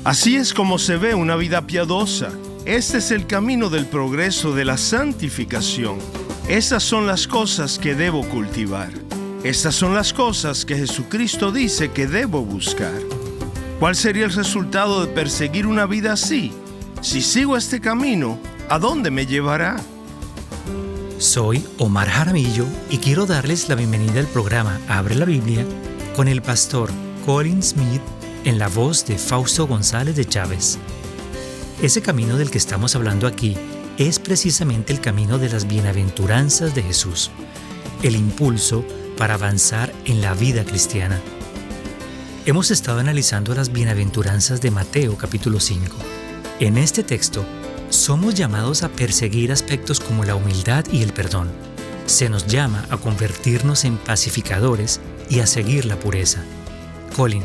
Así es como se ve una vida piadosa. Este es el camino del progreso, de la santificación. Estas son las cosas que debo cultivar. Estas son las cosas que Jesucristo dice que debo buscar. ¿Cuál sería el resultado de perseguir una vida así? Si sigo este camino, ¿a dónde me llevará? Soy Omar Jaramillo y quiero darles la bienvenida al programa Abre la Biblia con el pastor Colin Smith en la voz de Fausto González de Chávez. Ese camino del que estamos hablando aquí es precisamente el camino de las bienaventuranzas de Jesús, el impulso para avanzar en la vida cristiana. Hemos estado analizando las bienaventuranzas de Mateo capítulo 5. En este texto, somos llamados a perseguir aspectos como la humildad y el perdón. Se nos llama a convertirnos en pacificadores y a seguir la pureza. Colin,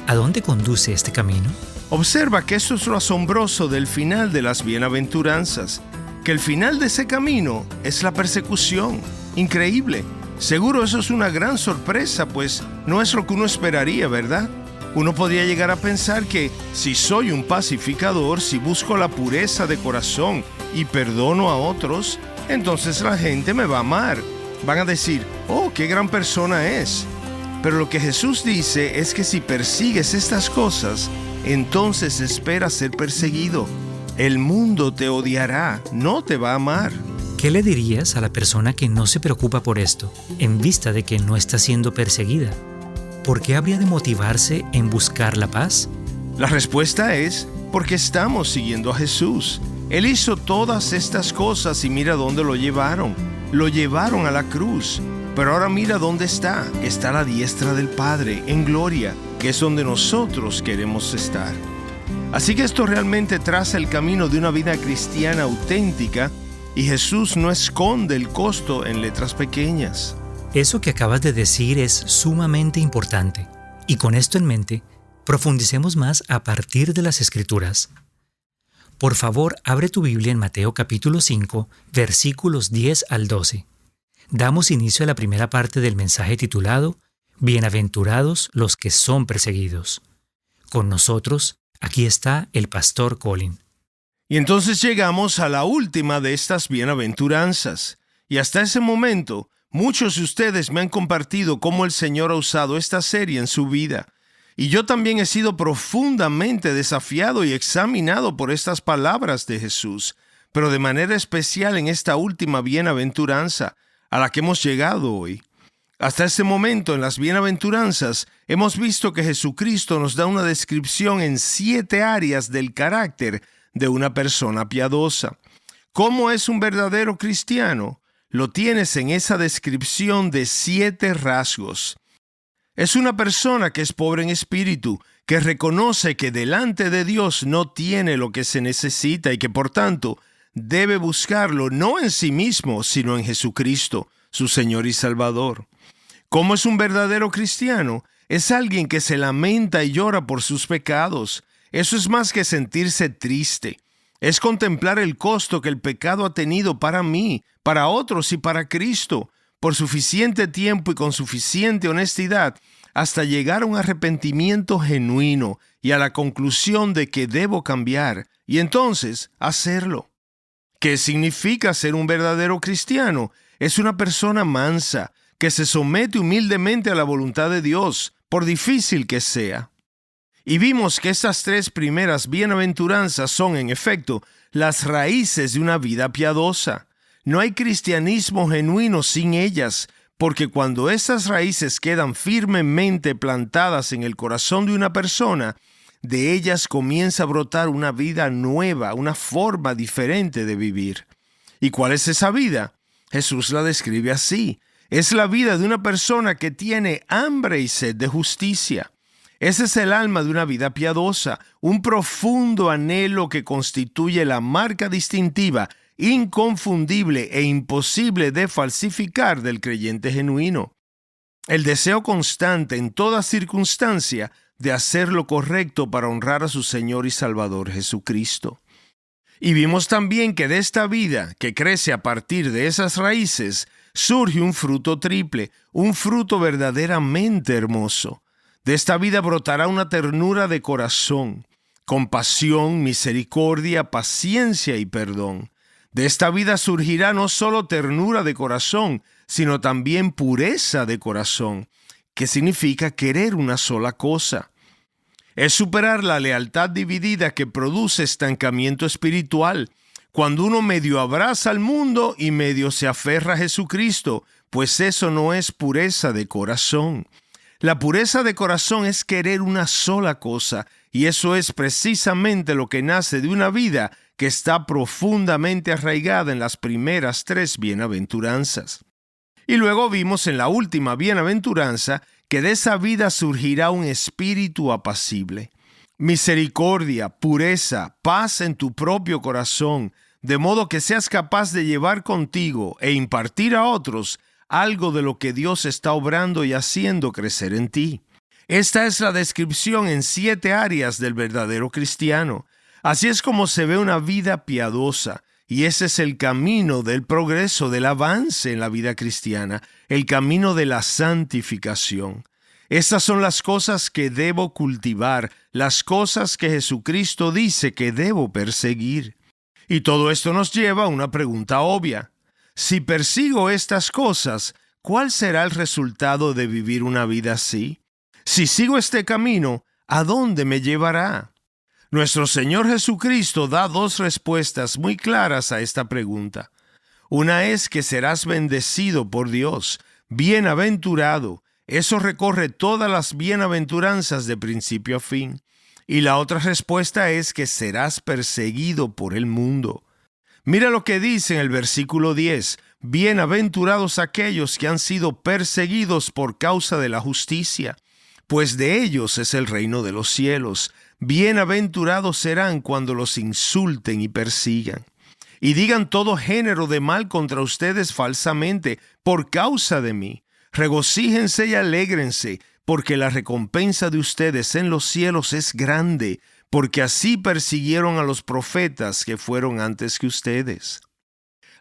¿a dónde conduce este camino? Observa que eso es lo asombroso del final de las bienaventuranzas, que el final de ese camino es la persecución. Increíble. Seguro eso es una gran sorpresa, pues no es lo que uno esperaría, ¿verdad? Uno podría llegar a pensar que si soy un pacificador, si busco la pureza de corazón y perdono a otros, entonces la gente me va a amar. Van a decir, oh, qué gran persona es. Pero lo que Jesús dice es que si persigues estas cosas, entonces espera ser perseguido. El mundo te odiará, no te va a amar. ¿Qué le dirías a la persona que no se preocupa por esto, en vista de que no está siendo perseguida? ¿Por qué habría de motivarse en buscar la paz? La respuesta es porque estamos siguiendo a Jesús. Él hizo todas estas cosas y mira dónde lo llevaron. Lo llevaron a la cruz. Pero ahora mira dónde está. Está a la diestra del Padre, en gloria, que es donde nosotros queremos estar. Así que esto realmente traza el camino de una vida cristiana auténtica y Jesús no esconde el costo en letras pequeñas. Eso que acabas de decir es sumamente importante. Y con esto en mente, profundicemos más a partir de las Escrituras. Por favor, abre tu Biblia en Mateo capítulo 5, versículos 10 al 12. Damos inicio a la primera parte del mensaje titulado Bienaventurados los que son perseguidos. Con nosotros, aquí está el pastor Colin. Y entonces llegamos a la última de estas bienaventuranzas. Y hasta ese momento, muchos de ustedes me han compartido cómo el Señor ha usado esta serie en su vida. Y yo también he sido profundamente desafiado y examinado por estas palabras de Jesús, pero de manera especial en esta última bienaventuranza a la que hemos llegado hoy. Hasta este momento en las bienaventuranzas hemos visto que Jesucristo nos da una descripción en 7 áreas del carácter de una persona piadosa. ¿Cómo es un verdadero cristiano? Lo tienes en esa descripción de 7 rasgos. Es una persona que es pobre en espíritu, que reconoce que delante de Dios no tiene lo que se necesita y que por tanto debe buscarlo no en sí mismo, sino en Jesucristo, su Señor y Salvador. ¿Cómo es un verdadero cristiano? Es alguien que se lamenta y llora por sus pecados. Eso es más que sentirse triste. Es contemplar el costo que el pecado ha tenido para mí, para otros y para Cristo, por suficiente tiempo y con suficiente honestidad, hasta llegar a un arrepentimiento genuino y a la conclusión de que debo cambiar, y entonces hacerlo. ¿Qué significa ser un verdadero cristiano? Es una persona mansa, que se somete humildemente a la voluntad de Dios, por difícil que sea. Y vimos que estas 3 primeras bienaventuranzas son, en efecto, las raíces de una vida piadosa. No hay cristianismo genuino sin ellas, porque cuando estas raíces quedan firmemente plantadas en el corazón de una persona, de ellas comienza a brotar una vida nueva, una forma diferente de vivir. ¿Y cuál es esa vida? Jesús la describe así. Es la vida de una persona que tiene hambre y sed de justicia. Ese es el alma de una vida piadosa, un profundo anhelo que constituye la marca distintiva, inconfundible e imposible de falsificar del creyente genuino. El deseo constante en toda circunstancia de hacer lo correcto para honrar a su Señor y Salvador Jesucristo. Y vimos también que de esta vida, que crece a partir de esas raíces, surge un fruto triple, un fruto verdaderamente hermoso. De esta vida brotará una ternura de corazón, compasión, misericordia, paciencia y perdón. De esta vida surgirá no solo ternura de corazón, sino también pureza de corazón, que significa querer una sola cosa. Es superar la lealtad dividida que produce estancamiento espiritual, cuando uno medio abraza al mundo y medio se aferra a Jesucristo, pues eso no es pureza de corazón. La pureza de corazón es querer una sola cosa, y eso es precisamente lo que nace de una vida que está profundamente arraigada en las primeras 3 bienaventuranzas. Y luego vimos en la última bienaventuranza que de esa vida surgirá un espíritu apacible. Misericordia, pureza, paz en tu propio corazón, de modo que seas capaz de llevar contigo e impartir a otros algo de lo que Dios está obrando y haciendo crecer en ti. Esta es la descripción en 7 áreas del verdadero cristiano. Así es como se ve una vida piadosa, y ese es el camino del progreso, del avance en la vida cristiana, el camino de la santificación. Estas son las cosas que debo cultivar, las cosas que Jesucristo dice que debo perseguir. Y todo esto nos lleva a una pregunta obvia. Si persigo estas cosas, ¿cuál será el resultado de vivir una vida así? Si sigo este camino, ¿a dónde me llevará? Nuestro Señor Jesucristo da 2 respuestas muy claras a esta pregunta. Una es que serás bendecido por Dios, bienaventurado. Eso recorre todas las bienaventuranzas de principio a fin. Y la otra respuesta es que serás perseguido por el mundo. Mira lo que dice en el versículo 10. Bienaventurados aquellos que han sido perseguidos por causa de la justicia, pues de ellos es el reino de los cielos. Bienaventurados serán cuando los insulten y persigan, y digan todo género de mal contra ustedes falsamente por causa de mí. Regocíjense y alégrense, porque la recompensa de ustedes en los cielos es grande, porque así persiguieron a los profetas que fueron antes que ustedes.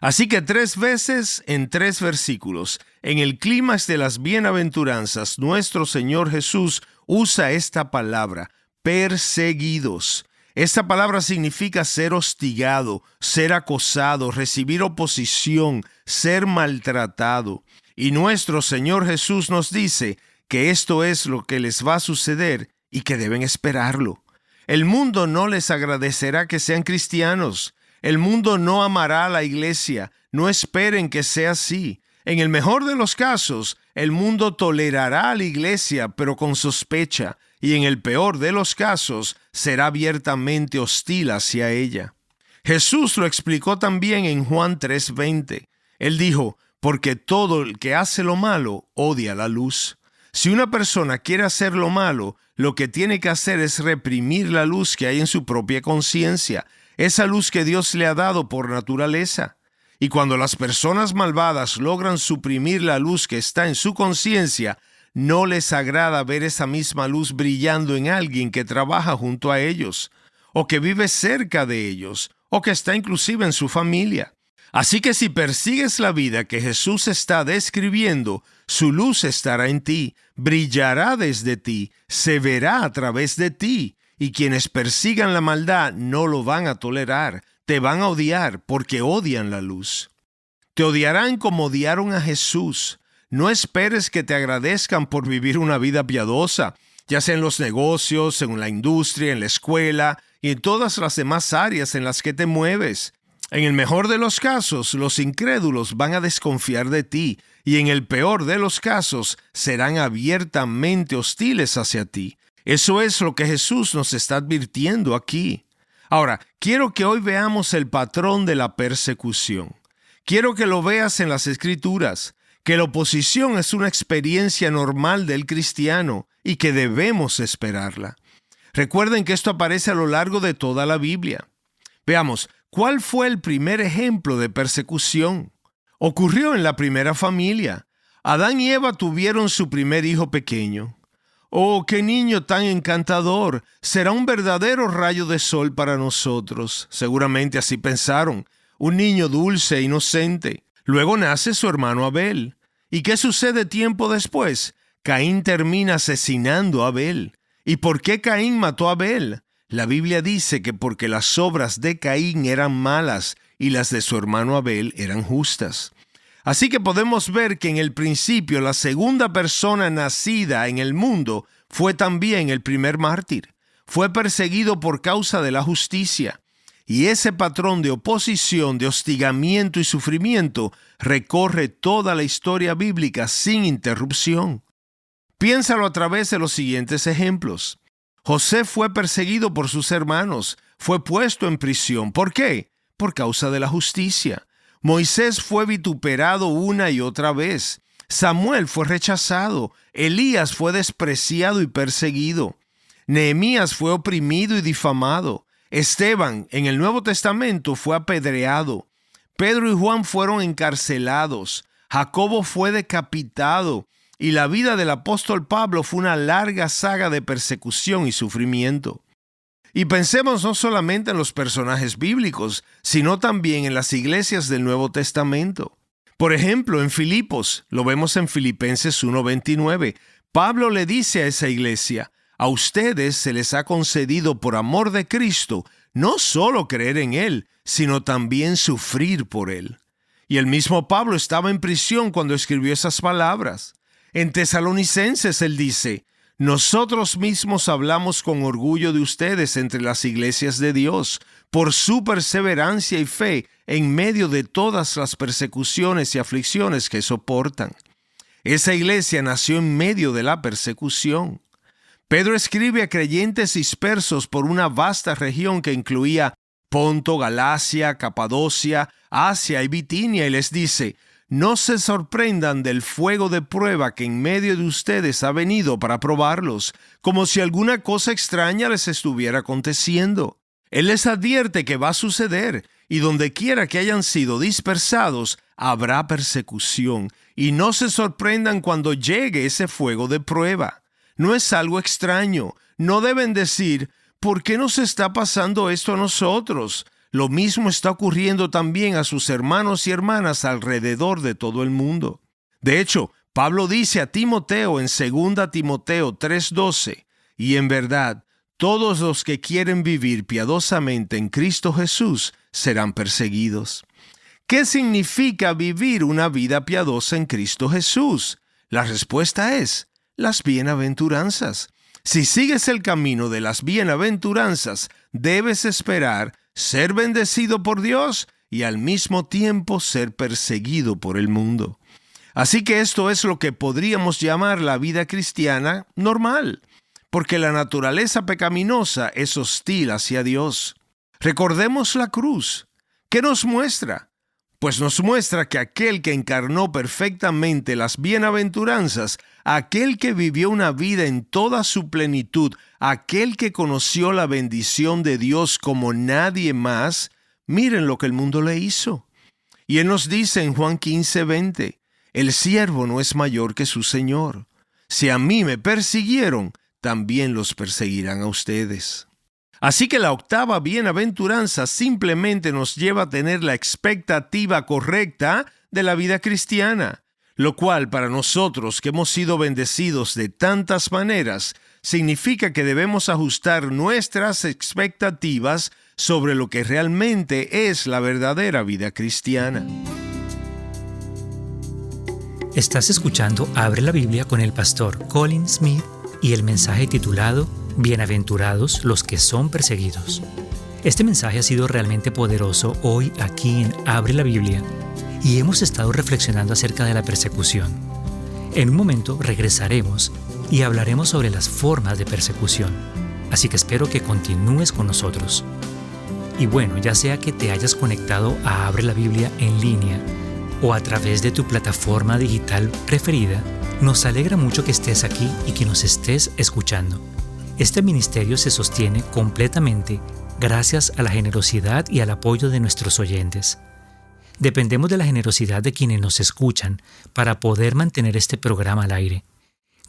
Así que 3 veces en 3 versículos, en el clímax de las bienaventuranzas, nuestro Señor Jesús usa esta palabra, perseguidos. Esta palabra significa ser hostigado, ser acosado, recibir oposición, ser maltratado. Y nuestro Señor Jesús nos dice que esto es lo que les va a suceder y que deben esperarlo. El mundo no les agradecerá que sean cristianos. El mundo no amará a la iglesia. No esperen que sea así. En el mejor de los casos, el mundo tolerará a la iglesia, pero con sospecha. Y en el peor de los casos, será abiertamente hostil hacia ella. Jesús lo explicó también en Juan 3:20. Él dijo, porque todo el que hace lo malo odia la luz. Si una persona quiere hacer lo malo, lo que tiene que hacer es reprimir la luz que hay en su propia conciencia, esa luz que Dios le ha dado por naturaleza. Y cuando las personas malvadas logran suprimir la luz que está en su conciencia, no les agrada ver esa misma luz brillando en alguien que trabaja junto a ellos, o que vive cerca de ellos, o que está inclusive en su familia. Así que si persigues la vida que Jesús está describiendo, su luz estará en ti, brillará desde ti, se verá a través de ti, y quienes persigan la maldad no lo van a tolerar, te van a odiar porque odian la luz. Te odiarán como odiaron a Jesús. No esperes que te agradezcan por vivir una vida piadosa, ya sea en los negocios, en la industria, en la escuela y en todas las demás áreas en las que te mueves. En el mejor de los casos, los incrédulos van a desconfiar de ti, y en el peor de los casos, serán abiertamente hostiles hacia ti. Eso es lo que Jesús nos está advirtiendo aquí. Ahora, quiero que hoy veamos el patrón de la persecución. Quiero que lo veas en las Escrituras, que la oposición es una experiencia normal del cristiano y que debemos esperarla. Recuerden que esto aparece a lo largo de toda la Biblia. Veamos, ¿cuál fue el primer ejemplo de persecución? Ocurrió en la primera familia. Adán y Eva tuvieron su primer hijo pequeño. ¡Oh, qué niño tan encantador! Será un verdadero rayo de sol para nosotros. Seguramente así pensaron. Un niño dulce e inocente. Luego nace su hermano Abel. ¿Y qué sucede tiempo después? Caín termina asesinando a Abel. ¿Y por qué Caín mató a Abel? La Biblia dice que porque las obras de Caín eran malas y las de su hermano Abel eran justas. Así que podemos ver que en el principio la segunda persona nacida en el mundo fue también el primer mártir. Fue perseguido por causa de la justicia. Y ese patrón de oposición, de hostigamiento y sufrimiento recorre toda la historia bíblica sin interrupción. Piénsalo a través de los siguientes ejemplos. José fue perseguido por sus hermanos, fue puesto en prisión. ¿Por qué? Por causa de la justicia. Moisés fue vituperado una y otra vez. Samuel fue rechazado. Elías fue despreciado y perseguido. Nehemías fue oprimido y difamado. Esteban, en el Nuevo Testamento, fue apedreado. Pedro y Juan fueron encarcelados. Jacobo fue decapitado. Y la vida del apóstol Pablo fue una larga saga de persecución y sufrimiento. Y pensemos no solamente en los personajes bíblicos, sino también en las iglesias del Nuevo Testamento. Por ejemplo, en Filipos, lo vemos en Filipenses 1:29, Pablo le dice a esa iglesia: a ustedes se les ha concedido por amor de Cristo no solo creer en Él, sino también sufrir por Él. Y el mismo Pablo estaba en prisión cuando escribió esas palabras. En Tesalonicenses él dice: nosotros mismos hablamos con orgullo de ustedes entre las iglesias de Dios, por su perseverancia y fe en medio de todas las persecuciones y aflicciones que soportan. Esa iglesia nació en medio de la persecución. Pedro escribe a creyentes dispersos por una vasta región que incluía Ponto, Galacia, Capadocia, Asia y Bitinia, y les dice: no se sorprendan del fuego de prueba que en medio de ustedes ha venido para probarlos, como si alguna cosa extraña les estuviera aconteciendo. Él les advierte que va a suceder, y donde quiera que hayan sido dispersados, habrá persecución, y no se sorprendan cuando llegue ese fuego de prueba. No es algo extraño. No deben decir: ¿por qué nos está pasando esto a nosotros? Lo mismo está ocurriendo también a sus hermanos y hermanas alrededor de todo el mundo. De hecho, Pablo dice a Timoteo en 2 Timoteo 3:12, y en verdad, todos los que quieren vivir piadosamente en Cristo Jesús serán perseguidos. ¿Qué significa vivir una vida piadosa en Cristo Jesús? La respuesta es: las bienaventuranzas. Si sigues el camino de las bienaventuranzas, debes esperar ser bendecido por Dios y al mismo tiempo ser perseguido por el mundo. Así que esto es lo que podríamos llamar la vida cristiana normal, porque la naturaleza pecaminosa es hostil hacia Dios. Recordemos la cruz. ¿Qué nos muestra? Pues nos muestra que aquel que encarnó perfectamente las bienaventuranzas, aquel que vivió una vida en toda su plenitud, aquel que conoció la bendición de Dios como nadie más, miren lo que el mundo le hizo. Y Él nos dice en Juan 15:20, el siervo no es mayor que su Señor. Si a mí me persiguieron, también los perseguirán a ustedes. Así que la octava bienaventuranza simplemente nos lleva a tener la expectativa correcta de la vida cristiana, lo cual para nosotros que hemos sido bendecidos de tantas maneras, significa que debemos ajustar nuestras expectativas sobre lo que realmente es la verdadera vida cristiana. Estás escuchando Abre la Biblia con el pastor Colin Smith y el mensaje titulado Bienaventurados los que son perseguidos. Este mensaje ha sido realmente poderoso hoy aquí en Abre la Biblia y hemos estado reflexionando acerca de la persecución. En un momento regresaremos y hablaremos sobre las formas de persecución, así que espero que continúes con nosotros. Y bueno, ya sea que te hayas conectado a Abre la Biblia en línea o a través de tu plataforma digital preferida, nos alegra mucho que estés aquí y que nos estés escuchando. Este ministerio se sostiene completamente gracias a la generosidad y al apoyo de nuestros oyentes. Dependemos de la generosidad de quienes nos escuchan para poder mantener este programa al aire.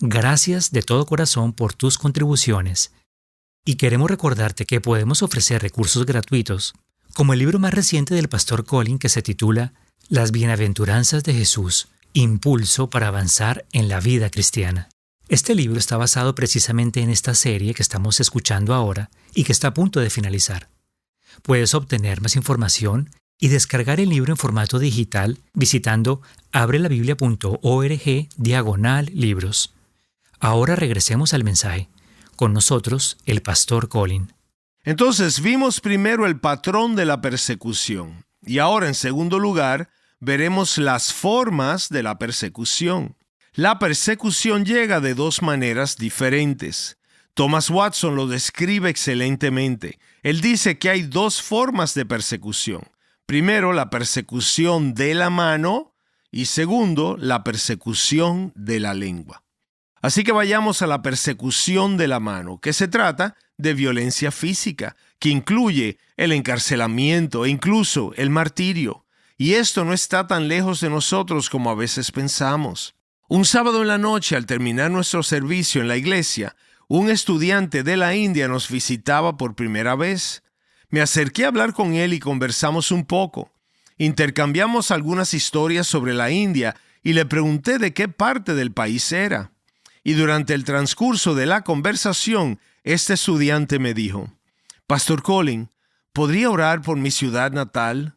Gracias de todo corazón por tus contribuciones. Y queremos recordarte que podemos ofrecer recursos gratuitos, como el libro más reciente del pastor Colin que se titula Las Bienaventuranzas de Jesús, Impulso para avanzar en la vida cristiana. Este libro está basado precisamente en esta serie que estamos escuchando ahora y que está a punto de finalizar. Puedes obtener más información y descargar el libro en formato digital visitando abrelabiblia.org/libros. Ahora regresemos al mensaje. Con nosotros, el pastor Colin. Entonces vimos primero el patrón de la persecución y ahora en segundo lugar veremos las formas de la persecución. La persecución llega de dos maneras diferentes. Thomas Watson lo describe excelentemente. Él dice que hay dos formas de persecución. Primero, la persecución de la mano y segundo, la persecución de la lengua. Así que vayamos a la persecución de la mano, que se trata de violencia física, que incluye el encarcelamiento e incluso el martirio. Y esto no está tan lejos de nosotros como a veces pensamos. Un sábado en la noche, al terminar nuestro servicio en la iglesia, un estudiante de la India nos visitaba por primera vez. Me acerqué a hablar con él y conversamos un poco. Intercambiamos algunas historias sobre la India y le pregunté de qué parte del país era. Y durante el transcurso de la conversación, este estudiante me dijo: Pastor Colin, ¿podría orar por mi ciudad natal?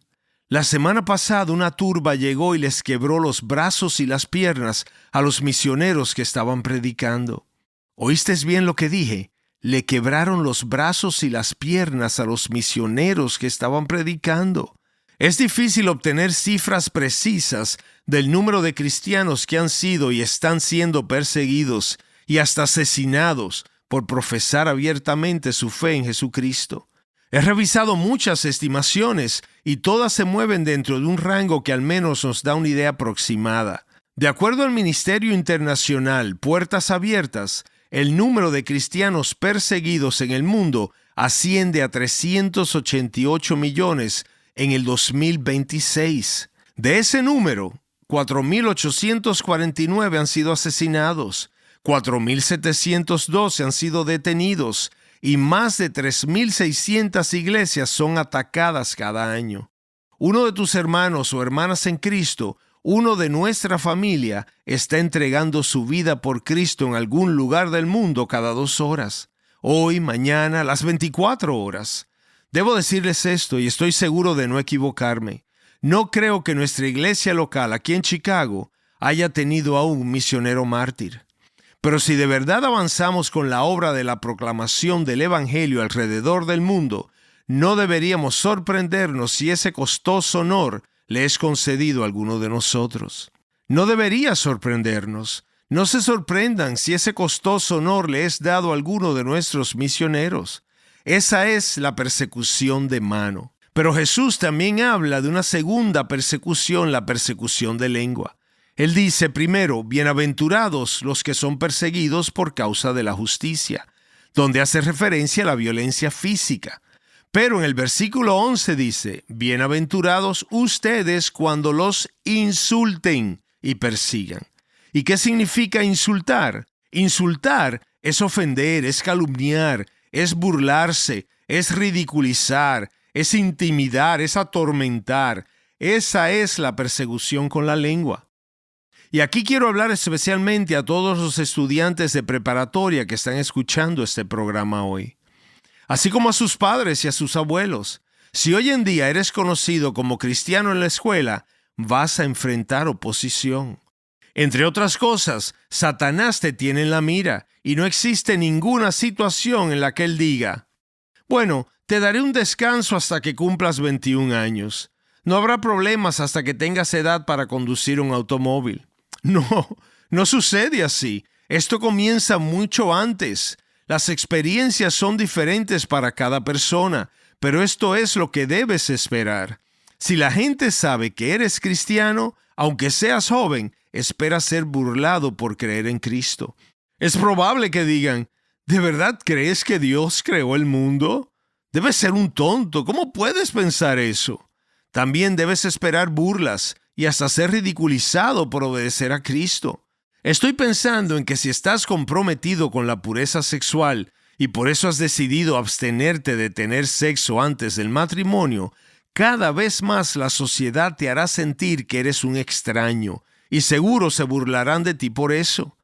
La semana pasada una turba llegó y les quebró los brazos y las piernas a los misioneros que estaban predicando. ¿Oíste bien lo que dije? Le quebraron los brazos y las piernas a los misioneros que estaban predicando. Es difícil obtener cifras precisas del número de cristianos que han sido y están siendo perseguidos y hasta asesinados por profesar abiertamente su fe en Jesucristo. He revisado muchas estimaciones y todas se mueven dentro de un rango que al menos nos da una idea aproximada. De acuerdo al Ministerio Internacional Puertas Abiertas, el número de cristianos perseguidos en el mundo asciende a 388 millones en el 2026. De ese número, 4.849 han sido asesinados, 4.712 han sido detenidos y más de 3.600 iglesias son atacadas cada año. Uno de tus hermanos o hermanas en Cristo, uno de nuestra familia, está entregando su vida por Cristo en algún lugar del mundo cada 2 horas. Hoy, mañana, las 24 horas. Debo decirles esto y estoy seguro de no equivocarme. No creo que nuestra iglesia local aquí en Chicago haya tenido aún un misionero mártir. Pero si de verdad avanzamos con la obra de la proclamación del Evangelio alrededor del mundo, no deberíamos sorprendernos si ese costoso honor le es concedido a alguno de nosotros. No debería sorprendernos. No se sorprendan si ese costoso honor le es dado a alguno de nuestros misioneros. Esa es la persecución de mano. Pero Jesús también habla de una segunda persecución, la persecución de lengua. Él dice primero, bienaventurados los que son perseguidos por causa de la justicia, donde hace referencia a la violencia física. Pero en el versículo 11 dice, bienaventurados ustedes cuando los insulten y persigan. ¿Y qué significa insultar? Insultar es ofender, es calumniar, es burlarse, es ridiculizar, es intimidar, es atormentar. Esa es la persecución con la lengua. Y aquí quiero hablar especialmente a todos los estudiantes de preparatoria que están escuchando este programa hoy, así como a sus padres y a sus abuelos. Si hoy en día eres conocido como cristiano en la escuela, vas a enfrentar oposición. Entre otras cosas, Satanás te tiene en la mira y no existe ninguna situación en la que él diga, bueno, te daré un descanso hasta que cumplas 21 años. No habrá problemas hasta que tengas edad para conducir un automóvil. No sucede así. Esto comienza mucho antes. Las experiencias son diferentes para cada persona, pero esto es lo que debes esperar. Si la gente sabe que eres cristiano, aunque seas joven, espera ser burlado por creer en Cristo. Es probable que digan, ¿de verdad crees que Dios creó el mundo? Debes ser un tonto. ¿Cómo puedes pensar eso? También debes esperar burlas y hasta ser ridiculizado por obedecer a Cristo. Estoy pensando en que si estás comprometido con la pureza sexual y por eso has decidido abstenerte de tener sexo antes del matrimonio, cada vez más la sociedad te hará sentir que eres un extraño y seguro se burlarán de ti por eso.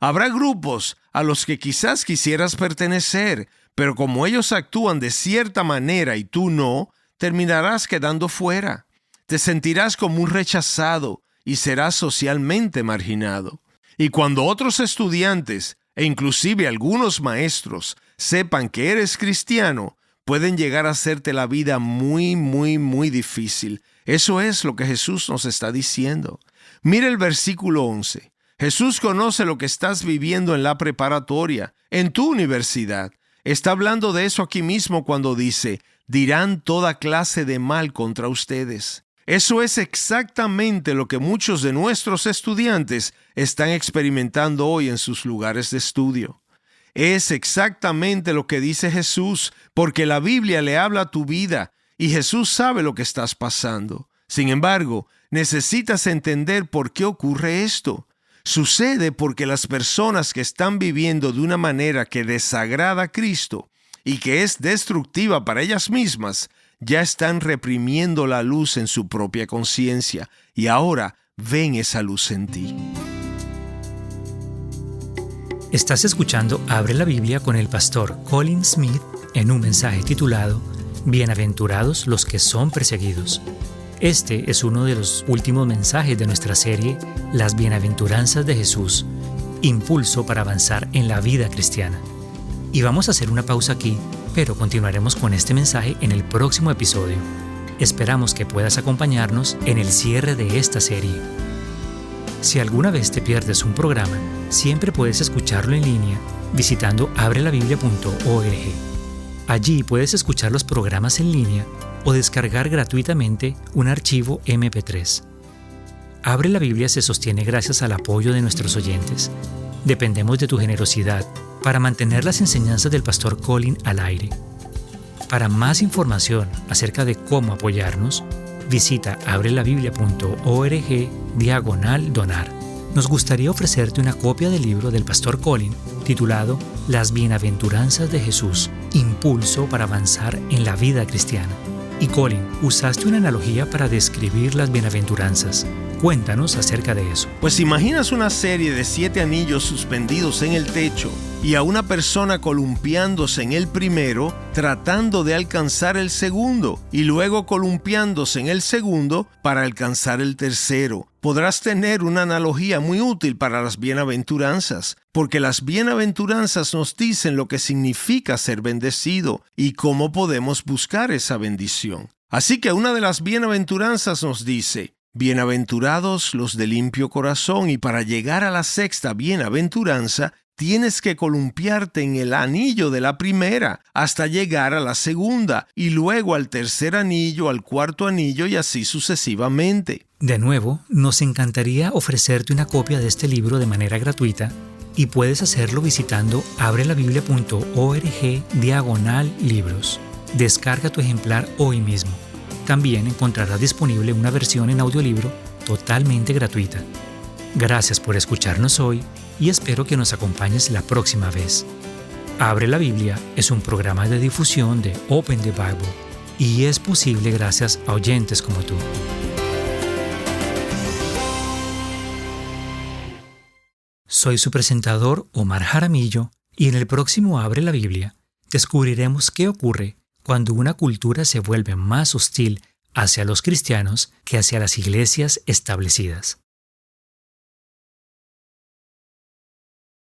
Habrá grupos a los que quizás quisieras pertenecer, pero como ellos actúan de cierta manera y tú no, terminarás quedando fuera. Te sentirás como un rechazado y serás socialmente marginado. Y cuando otros estudiantes, e inclusive algunos maestros, sepan que eres cristiano, pueden llegar a hacerte la vida muy, muy, muy difícil. Eso es lo que Jesús nos está diciendo. Mira el versículo 11. Jesús conoce lo que estás viviendo en la preparatoria, en tu universidad. Está hablando de eso aquí mismo cuando dice, dirán toda clase de mal contra ustedes. Eso es exactamente lo que muchos de nuestros estudiantes están experimentando hoy en sus lugares de estudio. Es exactamente lo que dice Jesús, porque la Biblia le habla a tu vida y Jesús sabe lo que estás pasando. Sin embargo, necesitas entender por qué ocurre esto. Sucede porque las personas que están viviendo de una manera que desagrada a Cristo y que es destructiva para ellas mismas, ya están reprimiendo la luz en su propia conciencia y ahora ven esa luz en ti. Estás escuchando Abre la Biblia con el pastor Colin Smith en un mensaje titulado Bienaventurados los que son perseguidos. Este es uno de los últimos mensajes de nuestra serie Las Bienaventuranzas de Jesús, impulso para avanzar en la vida cristiana. Y vamos a hacer una pausa aquí, pero continuaremos con este mensaje en el próximo episodio. Esperamos que puedas acompañarnos en el cierre de esta serie. Si alguna vez te pierdes un programa, siempre puedes escucharlo en línea visitando abrelabiblia.org. Allí puedes escuchar los programas en línea o descargar gratuitamente un archivo MP3. Abre la Biblia se sostiene gracias al apoyo de nuestros oyentes. Dependemos de tu generosidad para mantener las enseñanzas del pastor Colin al aire. Para más información acerca de cómo apoyarnos, visita abrelabiblia.org/donar. Nos gustaría ofrecerte una copia del libro del pastor Colin titulado Las Bienaventuranzas de Jesús, impulso para avanzar en la vida cristiana. Y Colin, usaste una analogía para describir las bienaventuranzas. Cuéntanos acerca de eso. Pues imaginas una serie de 7 anillos suspendidos en el techo y a una persona columpiándose en el primero, tratando de alcanzar el segundo, y luego columpiándose en el segundo para alcanzar el tercero. Podrás tener una analogía muy útil para las bienaventuranzas, porque las bienaventuranzas nos dicen lo que significa ser bendecido y cómo podemos buscar esa bendición. Así que una de las bienaventuranzas nos dice, bienaventurados los de limpio corazón, y para llegar a la sexta bienaventuranza, tienes que columpiarte en el anillo de la primera hasta llegar a la segunda, y luego al tercer anillo, al cuarto anillo y así sucesivamente. De nuevo, nos encantaría ofrecerte una copia de este libro de manera gratuita y puedes hacerlo visitando abrelabiblia.org/libros. Descarga tu ejemplar hoy mismo. También encontrarás disponible una versión en audiolibro totalmente gratuita. Gracias por escucharnos hoy y espero que nos acompañes la próxima vez. Abre la Biblia es un programa de difusión de Open the Bible y es posible gracias a oyentes como tú. Soy su presentador Omar Jaramillo y en el próximo Abre la Biblia descubriremos qué ocurre cuando una cultura se vuelve más hostil hacia los cristianos que hacia las iglesias establecidas.